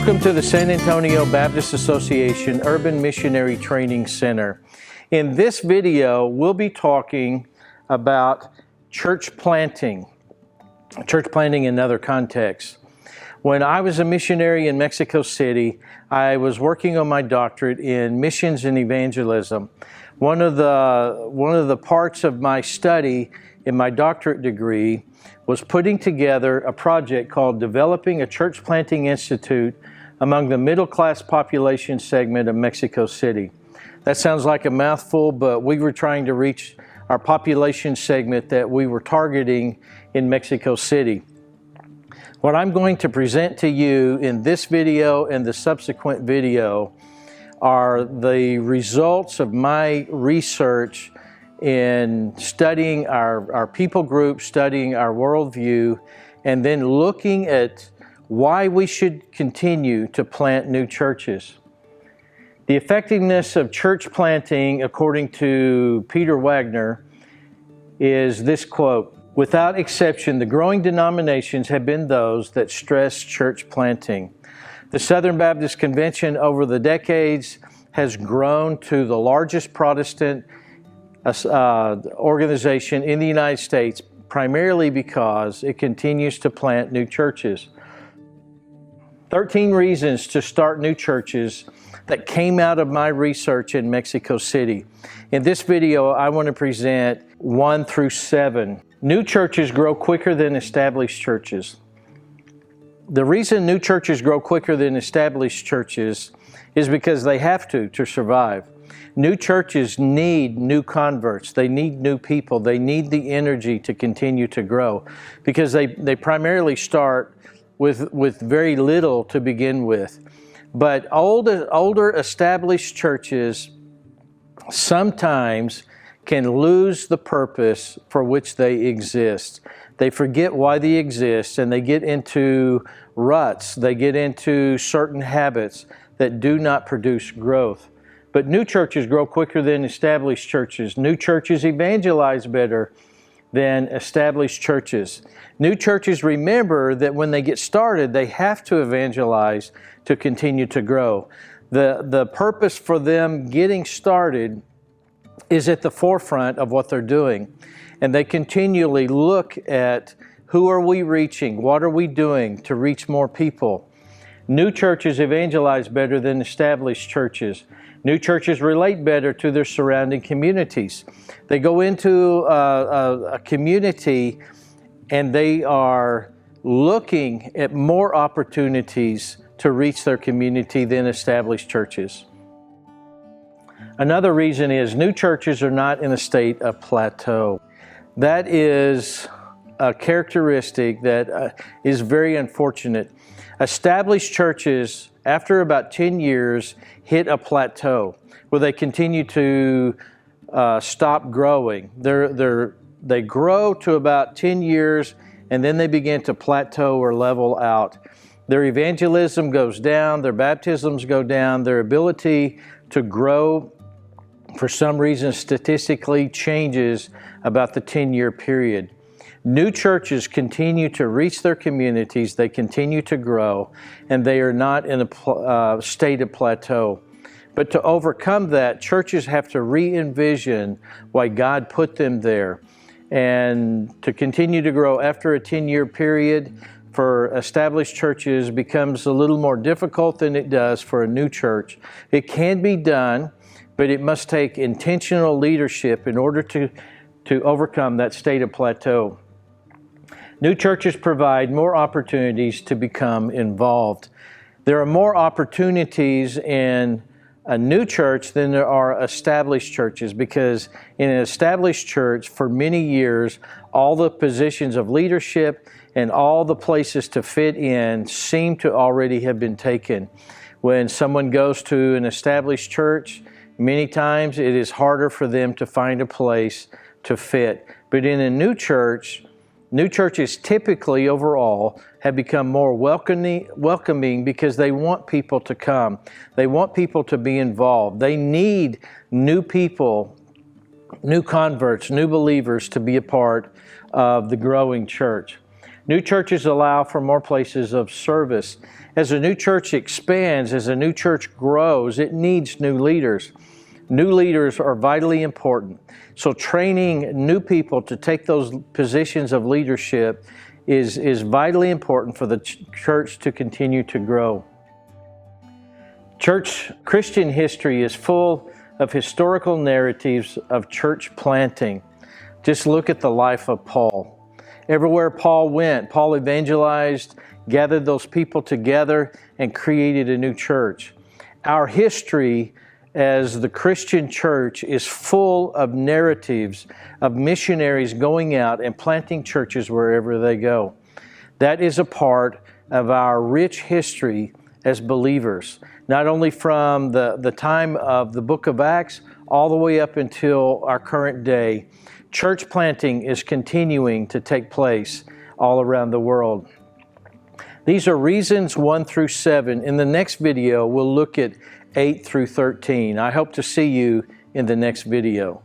Welcome to the San Antonio Baptist Association Urban Missionary Training Center. In this video, we'll be talking about church planting in other contexts. When I was a missionary in Mexico City, I was working on my doctorate in missions and evangelism. One of the parts of my study in my doctorate degree was putting together a project called Developing a Church Planting Institute among the middle-class population segment of Mexico City. That sounds like a mouthful, but we were trying to reach our population segment that we were targeting in Mexico City. What I'm going to present to you in this video and the subsequent video are the results of my research in studying our people group, studying our worldview, and then looking at why we should continue to plant new churches. The effectiveness of church planting, according to Peter Wagner, is this quote: "Without exception, the growing denominations have been those that stress church planting. The Southern Baptist Convention over the decades has grown to the largest Protestant organization in the United States, primarily because it continues to plant new churches." 13 reasons to start new churches that came out of my research in Mexico City. In this video, I want to present 1 through 7. New churches grow quicker than established churches. The reason new churches grow quicker than established churches is because they have to survive. New churches need new converts. They need new people. They need the energy to continue to grow because they primarily start with very little to begin with. But older established churches sometimes can lose the purpose for which they exist. They forget why they exist and they get into ruts. They get into certain habits that do not produce growth. But new churches grow quicker than established churches. New churches evangelize better than established churches. New churches remember that when they get started, they have to evangelize to continue to grow. The purpose for them getting started is at the forefront of what they're doing. And they continually look at who are we reaching? What are we doing to reach more people? New churches evangelize better than established churches. New churches relate better to their surrounding communities. They go into a community and they are looking at more opportunities to reach their community than established churches. Another reason is new churches are not in a state of plateau. That is a characteristic that is very unfortunate. Established churches, after about 10 years, hit a plateau where they continue to stop growing. They grow to about 10 years and then they begin to plateau or level out. Their evangelism goes down, their baptisms go down, their ability to grow for some reason statistically changes about the 10-year period. New churches continue to reach their communities, they continue to grow, and they are not in a state of plateau. But to overcome that, churches have to re-envision why God put them there. And to continue to grow after a 10-year period for established churches becomes a little more difficult than it does for a new church. It can be done, but it must take intentional leadership in order to overcome that state of plateau. New churches provide more opportunities to become involved. There are more opportunities in a new church than there are established churches, because in an established church for many years, all the positions of leadership and all the places to fit in seem to already have been taken. When someone goes to an established church, many times it is harder for them to find a place to fit. But in a new church, new churches typically overall have become more welcoming because they want people to come. They want people to be involved. They need new people, new converts, new believers to be a part of the growing church. New churches allow for more places of service. As a new church expands, as a new church grows, it needs new leaders. New leaders are vitally important. So training new people to take those positions of leadership is vitally important for the church to continue to grow. Christian history is full of historical narratives of church planting. Just look at the life of Paul. Everywhere Paul went, Paul evangelized, gathered those people together, and created a new church. Our history as the Christian church is full of narratives of missionaries going out and planting churches wherever they go. That is a part of our rich history as believers, not only from the time of the book of Acts all the way up until our current day. Church planting is continuing to take place all around the world. These are reasons 1 through 7. In the next video, we'll look at 8 through 13. I hope to see you in the next video.